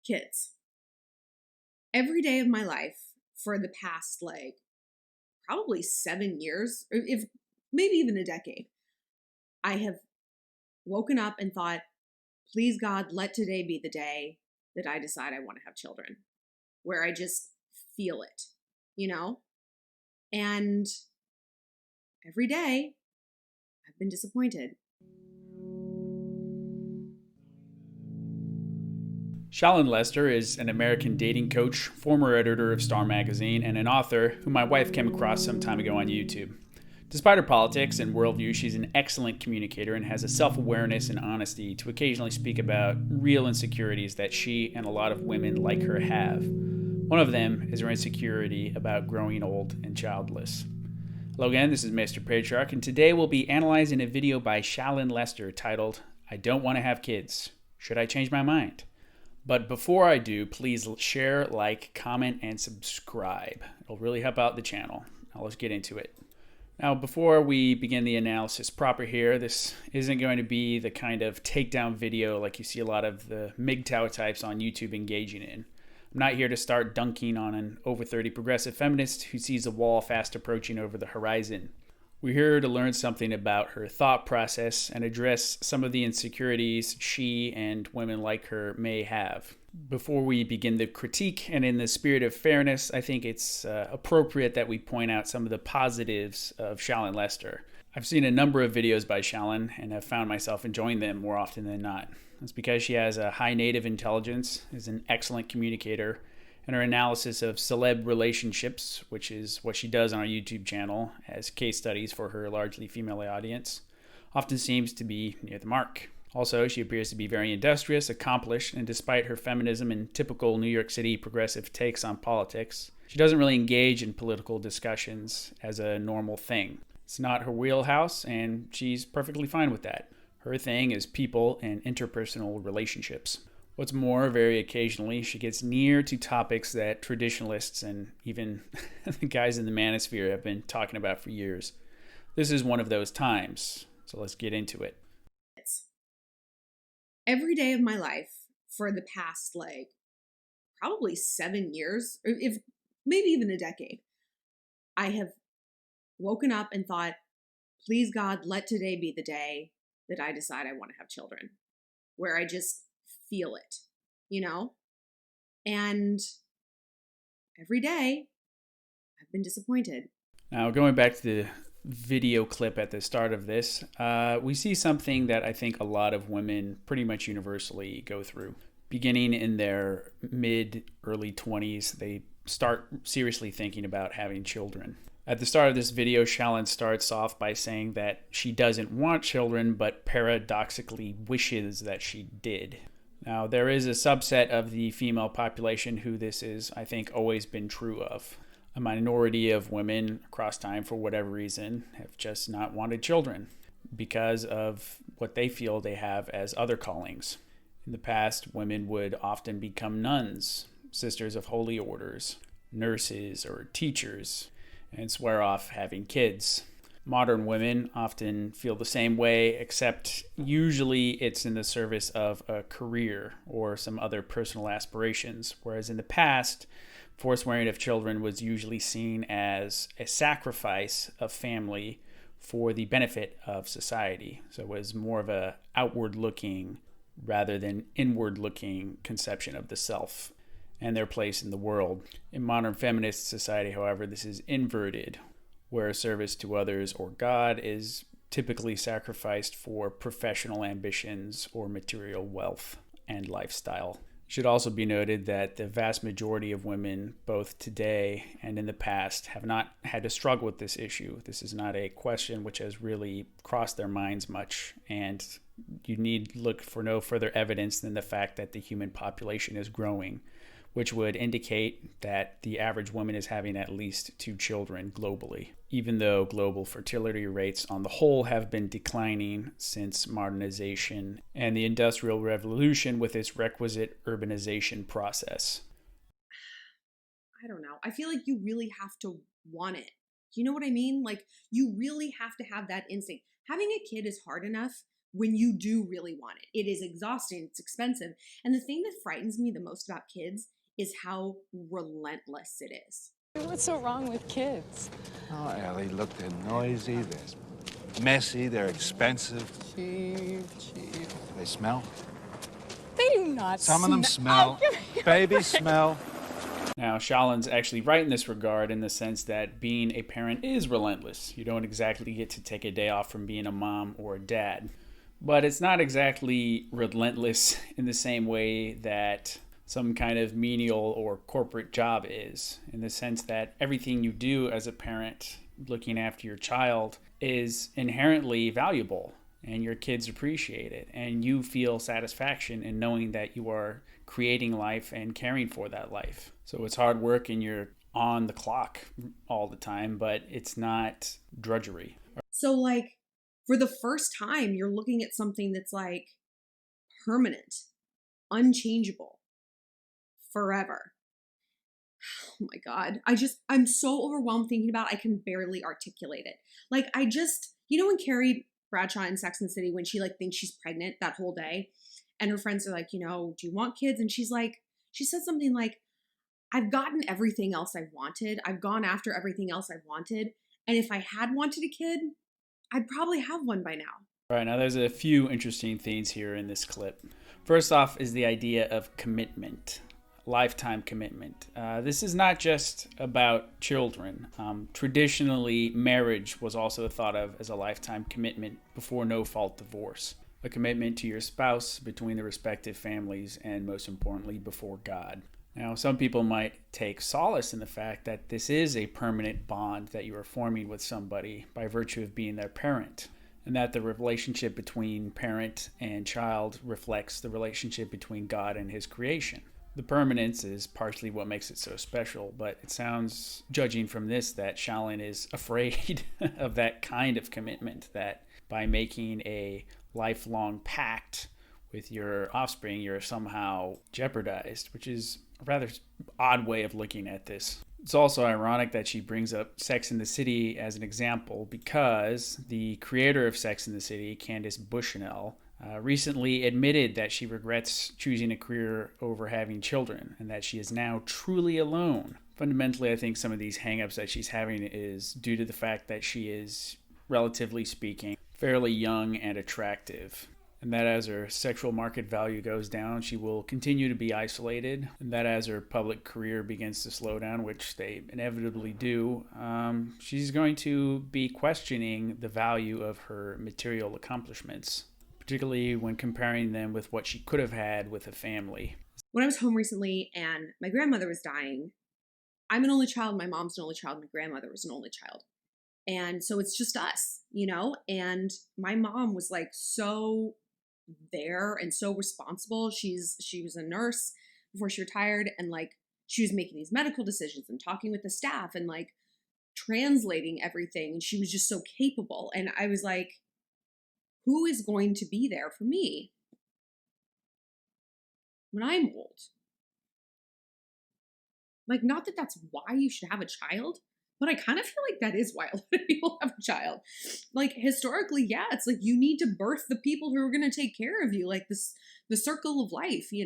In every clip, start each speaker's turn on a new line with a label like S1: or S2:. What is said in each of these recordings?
S1: Kids. Every day of my life for the past probably 7 years, or if maybe even a decade, I have woken up and thought, please God, let today be the day that I decide I want to have children, where I just feel it, you know? And every day I've been disappointed.
S2: Shalyn Lester is an American dating coach, former editor of Star Magazine, and an author who my wife came across some time ago on YouTube. Despite her politics and worldview, she's an excellent communicator and has a self awareness and honesty to occasionally speak about real insecurities that she and a lot of women like her have. One of them is her insecurity about growing old and childless. Hello again, this is Mr. Patriarch, and today we'll be analyzing a video by Shalyn Lester titled, I Don't Want to Have Kids. Should I Change My Mind? But before I do, please share, like, comment, and subscribe. It'll really help out the channel. Now let's get into it. Now, before we begin the analysis proper here, this isn't going to be the kind of takedown video like you see a lot of the MGTOW types on YouTube engaging in. I'm not here to start dunking on an over 30 progressive feminist who sees a wall fast approaching over the horizon. We're here to learn something about her thought process and address some of the insecurities she and women like her may have. Before we begin the critique, and in the spirit of fairness, I think it's appropriate that we point out some of the positives of Shalyn Lester. I've seen a number of videos by Shalyn and have found myself enjoying them more often than not. That's because she has a high native intelligence, is an excellent communicator, and her analysis of celeb relationships, which is what she does on our YouTube channel as case studies for her largely female audience, often seems to be near the mark. Also, she appears to be very industrious, accomplished, and despite her feminism and typical New York City progressive takes on politics, she doesn't really engage in political discussions as a normal thing. It's not her wheelhouse, and she's perfectly fine with that. Her thing is people and interpersonal relationships. What's more, very occasionally, she gets near to topics that traditionalists and even the guys in the manosphere have been talking about for years. This is one of those times, so let's get into it.
S1: Every day of my life for the past probably 7 years, or if maybe even a decade, I have woken up and thought, please God, let today be the day that I decide I want to have children, where I just feel it, you know? And every day I've been disappointed.
S2: Now, going back to the video clip at the start of this, we see something that I think a lot of women pretty much universally go through. Beginning in their early 20s, they start seriously thinking about having children. At the start of this video, Shalyn starts off by saying that she doesn't want children, but paradoxically wishes that she did. Now, there is a subset of the female population who this is, I think, always been true of. A minority of women across time, for whatever reason, have just not wanted children because of what they feel they have as other callings. In the past, women would often become nuns, sisters of holy orders, nurses, or teachers, and swear off having kids. Modern women often feel the same way, except usually it's in the service of a career or some other personal aspirations, whereas in the past, forced wearing of children was usually seen as a sacrifice of family for the benefit of society. So it was more of a outward-looking rather than inward-looking conception of the self and their place in the world. In modern feminist society, however, this is inverted, where service to others or God is typically sacrificed for professional ambitions or material wealth and lifestyle. It should also be noted that the vast majority of women, both today and in the past, have not had to struggle with this issue. This is not a question which has really crossed their minds much, and you need look for no further evidence than the fact that the human population is growing, which would indicate that the average woman is having at least 2 children globally, even though global fertility rates on the whole have been declining since modernization and the Industrial Revolution with its requisite urbanization process.
S1: I don't know. I feel like you really have to want it. Do you know what I mean? Like, you really have to have that instinct. Having a kid is hard enough when you do really want it. It is exhausting, it's expensive. And the thing that frightens me the most about kids is how relentless it is.
S3: What's so wrong with kids?
S4: Oh, Ellie, look, they're noisy, they're messy, they're expensive.
S3: Cheap.
S4: They smell.
S3: They do not
S4: Some of them smell. Babies smell.
S2: Now, Shaalin's actually right in this regard in the sense that being a parent is relentless. You don't exactly get to take a day off from being a mom or a dad. But it's not exactly relentless in the same way that some kind of menial or corporate job is, in the sense that everything you do as a parent looking after your child is inherently valuable, and your kids appreciate it, and you feel satisfaction in knowing that you are creating life and caring for that life. So it's hard work and you're on the clock all the time, but it's not drudgery.
S1: So like for the first time, you're looking at something that's like permanent, unchangeable, forever. Oh my God. I'm so overwhelmed thinking about it, I can barely articulate it. Like when Carrie Bradshaw in Sex and the City, when she like thinks she's pregnant that whole day and her friends are like, do you want kids? And she said something like, I've gotten everything else I've wanted. I've gone after everything else I've wanted. And if I had wanted a kid, I'd probably have one by now.
S2: All right, now there's a few interesting things here in this clip. First off is the idea of commitment, lifetime commitment. This is not just about children. Traditionally, marriage was also thought of as a lifetime commitment before no-fault divorce, a commitment to your spouse between the respective families, and most importantly, before God. Now, some people might take solace in the fact that this is a permanent bond that you are forming with somebody by virtue of being their parent, and that the relationship between parent and child reflects the relationship between God and his creation. The permanence is partially what makes it so special, but it sounds, judging from this, that Shaalin is afraid of that kind of commitment, that by making a lifelong pact with your offspring, you're somehow jeopardized, which is a rather odd way of looking at this. It's also ironic that she brings up Sex and the City as an example because the creator of Sex and the City, Candace Bushnell, recently admitted that she regrets choosing a career over having children and that she is now truly alone. Fundamentally, I think some of these hangups that she's having is due to the fact that she is, relatively speaking, fairly young and attractive, and that as her sexual market value goes down, she will continue to be isolated, and that as her public career begins to slow down, which they inevitably do, she's going to be questioning the value of her material accomplishments, particularly when comparing them with what she could have had with a family.
S1: When I was home recently and my grandmother was dying, I'm an only child, my mom's an only child, my grandmother was an only child. And so it's just us, and my mom was like so there and so responsible. She was a nurse before she retired, and like she was making these medical decisions and talking with the staff and like translating everything, and she was just so capable. And I was like, who is going to be there for me when I'm old? Like, not that that's why you should have a child, but I kind of feel like that is why a lot of people have a child. Like, historically, yeah, it's like you need to birth the people who are going to take care of you, like the circle of life, They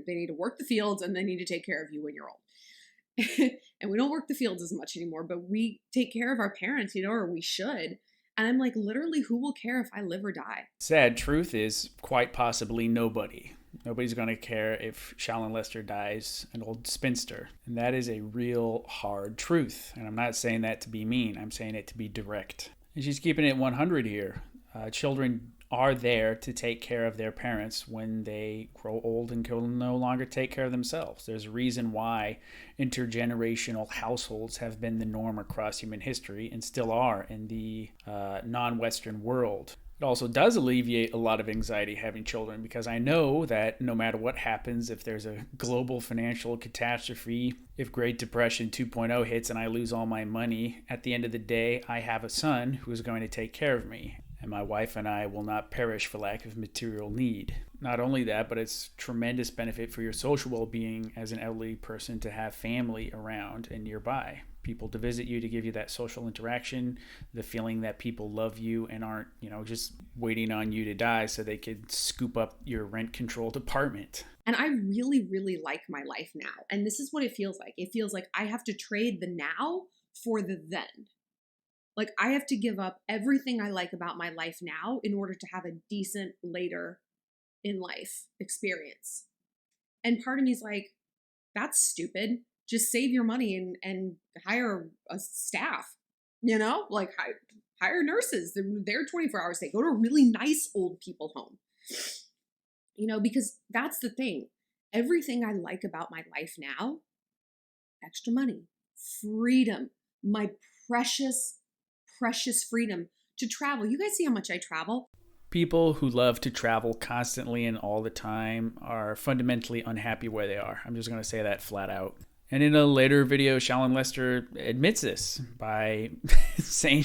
S1: need to work the fields and they need to take care of you when you're old. And we don't work the fields as much anymore, but we take care of our parents, or we should. And I'm like, literally, who will care if I live or die?
S2: Sad truth is quite possibly nobody. Nobody's going to care if Shaalin Lester dies an old spinster. And that is a real hard truth. And I'm not saying that to be mean. I'm saying it to be direct. And she's keeping it 100 here. Children are there to take care of their parents when they grow old and can no longer take care of themselves. There's a reason why intergenerational households have been the norm across human history and still are in the non-Western world. It also does alleviate a lot of anxiety having children, because I know that no matter what happens, if there's a global financial catastrophe, if Great Depression 2.0 hits and I lose all my money, at the end of the day, I have a son who is going to take care of me, and my wife and I will not perish for lack of material need. Not only that, but it's tremendous benefit for your social well-being as an elderly person to have family around and nearby. People to visit you, to give you that social interaction, the feeling that people love you and aren't, just waiting on you to die so they could scoop up your rent-controlled apartment.
S1: And I really, really like my life now. And this is what it feels like. It feels like I have to trade the now for the then. Like I have to give up everything I like about my life now in order to have a decent later in life experience. And part of me is like, that's stupid. Just save your money and hire a staff, like hire nurses. They're 24 hours a day. Go to a really nice old people home, because that's the thing. Everything I like about my life now, extra money, freedom, my precious, precious freedom to travel. You guys see how much I travel?
S2: People who love to travel constantly and all the time are fundamentally unhappy where they are. I'm just going to say that flat out. And in a later video, Shallon Lester admits this by saying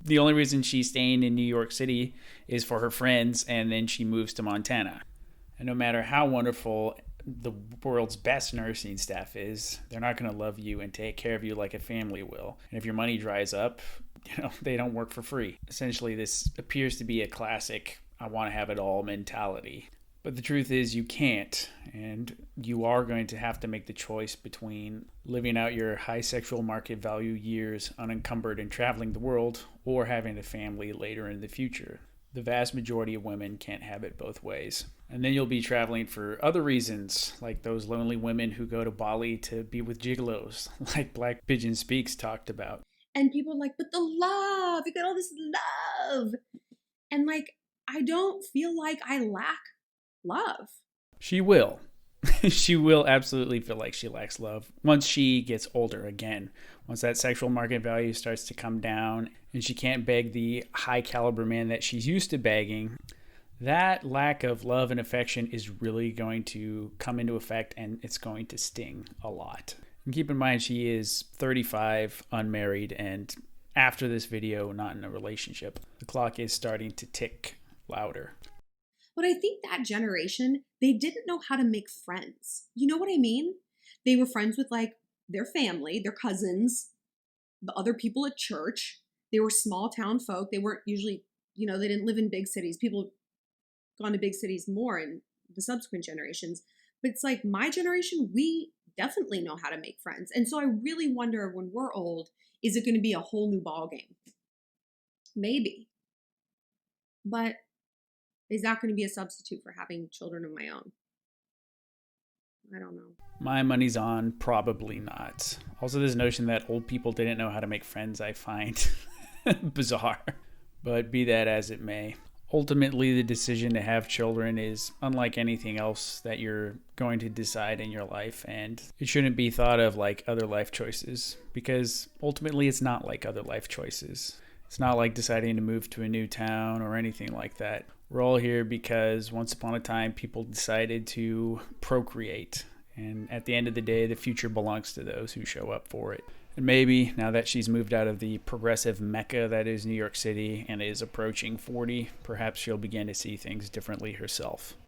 S2: the only reason she's staying in New York City is for her friends, and then she moves to Montana. And no matter how wonderful the world's best nursing staff is, they're not going to love you and take care of you like a family will. And if your money dries up, they don't work for free. Essentially, this appears to be a classic I want to have it all mentality. But the truth is you can't, and you are going to have to make the choice between living out your high sexual market value years unencumbered and traveling the world, or having a family later in the future. The vast majority of women can't have it both ways. And then you'll be traveling for other reasons, like those lonely women who go to Bali to be with gigolos, like Black Pigeon Speaks talked about.
S1: And people are like, but the love, you got all this love. And I don't feel like I lack love.
S2: She will. She will absolutely feel like she lacks love once she gets older again. Once that sexual market value starts to come down and she can't beg the high caliber man that she's used to begging, that lack of love and affection is really going to come into effect, and it's going to sting a lot. And keep in mind, she is 35, unmarried, and after this video, not in a relationship. The clock is starting to tick louder.
S1: But I think that generation, they didn't know how to make friends. You know what I mean? They were friends with their family, their cousins, the other people at church. They were small town folk. They weren't usually, they didn't live in big cities. People have gone to big cities more in the subsequent generations. But it's like my generation, we definitely know how to make friends. And so I really wonder when we're old, is it going to be a whole new ballgame? Maybe. But is that going to be a substitute for having children of my own? I don't know.
S2: My money's on probably not. Also, this notion that old people didn't know how to make friends, I find bizarre. But be that as it may, ultimately the decision to have children is unlike anything else that you're going to decide in your life, and it shouldn't be thought of like other life choices, because ultimately it's not like other life choices. It's not like deciding to move to a new town or anything like that. We're all here because once upon a time people decided to procreate, and at the end of the day the future belongs to those who show up for it. And maybe now that she's moved out of the progressive mecca that is New York City and is approaching 40, perhaps she'll begin to see things differently herself.